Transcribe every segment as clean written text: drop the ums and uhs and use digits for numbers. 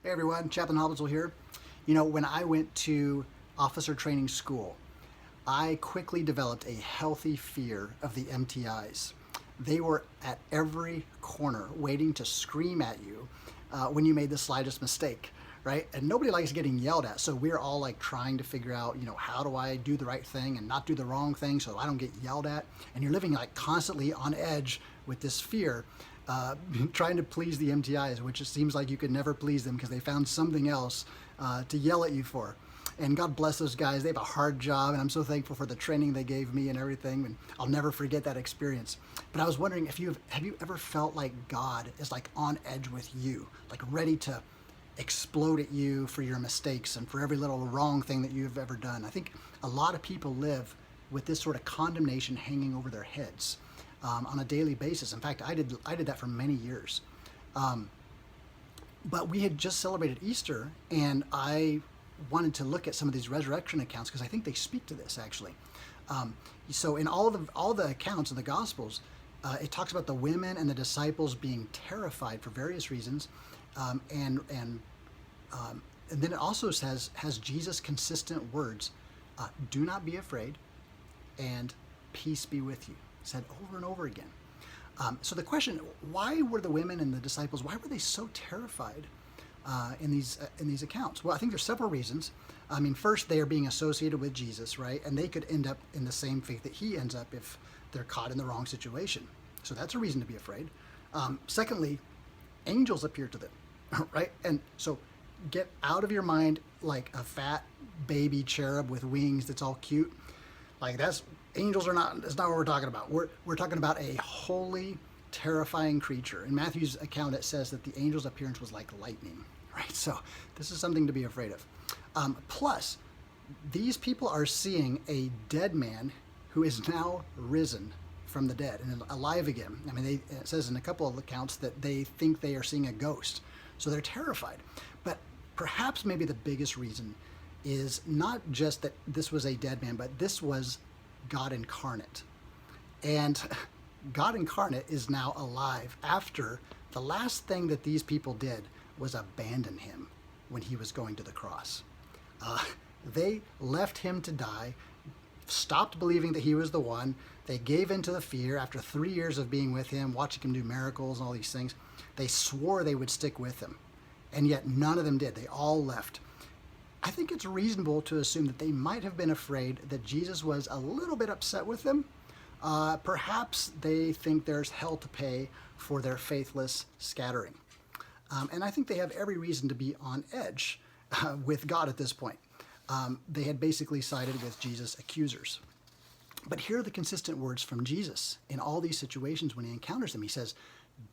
Hey everyone, Chaplain Hobbinsville here. You know, when I went to officer training school, I quickly developed a healthy fear of the MTIs. They were at every corner waiting to scream at you when you made the slightest mistake, right? And nobody likes getting yelled at, so we're all like trying to figure out, how do I do the right thing and not do the wrong thing so I don't get yelled at? And you're living like constantly on edge with this fear, trying to please the MTIs, which it seems like you could never please them because they found something else to yell at you for. And God bless those guys. They have a hard job, and I'm so thankful for the training they gave me and everything. And I'll never forget that experience. But I was wondering if have you ever felt like God is like on edge with you, like ready to explode at you for your mistakes and for every little wrong thing that you've ever done. I think a lot of people live with this sort of condemnation hanging over their heads on a daily basis. In fact, I did that for many years. But we had just celebrated Easter, and I wanted to look at some of these resurrection accounts because I think they speak to this actually. So in all the accounts of the Gospels, it talks about the women and the disciples being terrified for various reasons, and then it also has Jesus' consistent words: "Do not be afraid," and "Peace be with you," said over and over again. So the question: why were the women and the disciples? Why were they so terrified in these accounts? Well, I think there's several reasons. I mean, first, they are being associated with Jesus, right? And they could end up in the same fate that he ends up if they're caught in the wrong situation. So that's a reason to be afraid. Secondly, angels appear to them, right? And so get out of your mind like a fat baby cherub with wings that's all cute. Like that's that's not what we're talking about. We're talking about a holy, terrifying creature. In Matthew's account, it says that the angel's appearance was like lightning, right? So this is something to be afraid of. Plus, these people are seeing a dead man who is now risen from the dead and alive again. I mean, it says in a couple of accounts that they think they are seeing a ghost. So they're terrified. But perhaps maybe the biggest reason is not just that this was a dead man, but this was God incarnate. And God incarnate is now alive after the last thing that these people did was abandon him when he was going to the cross. They left him to die, stopped believing that he was the one. They gave in to the fear after 3 years of being with him, watching him do miracles and all these things. They swore they would stick with him, and yet none of them did. They all left. I think it's reasonable to assume that they might have been afraid that Jesus was a little bit upset with them. Perhaps they think there's hell to pay for their faithless scattering. And I think they have every reason to be on edge with God at this point. They had basically sided with Jesus' accusers. But here are the consistent words from Jesus in all these situations when he encounters them. He says,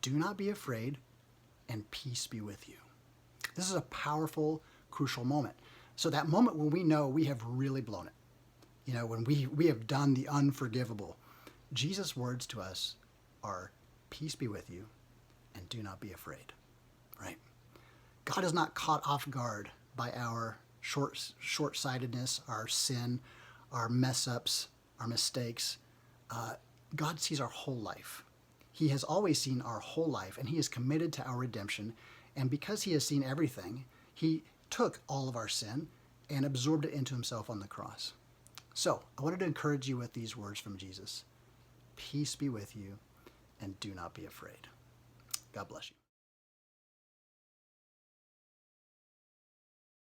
"Do not be afraid, and peace be with you." This is a powerful, crucial moment. So that moment when we know we have really blown it, when we have done the unforgivable, Jesus' words to us are, "Peace be with you, and do not be afraid," right? God is not caught off guard by our short-sightedness, our sin, our mess-ups, our mistakes. God sees our whole life. He has always seen our whole life, and he is committed to our redemption. And because he has seen everything, he took all of our sin and absorbed it into himself on the cross. So I wanted to encourage you with these words from Jesus: "Peace be with you, and do not be afraid." God bless you.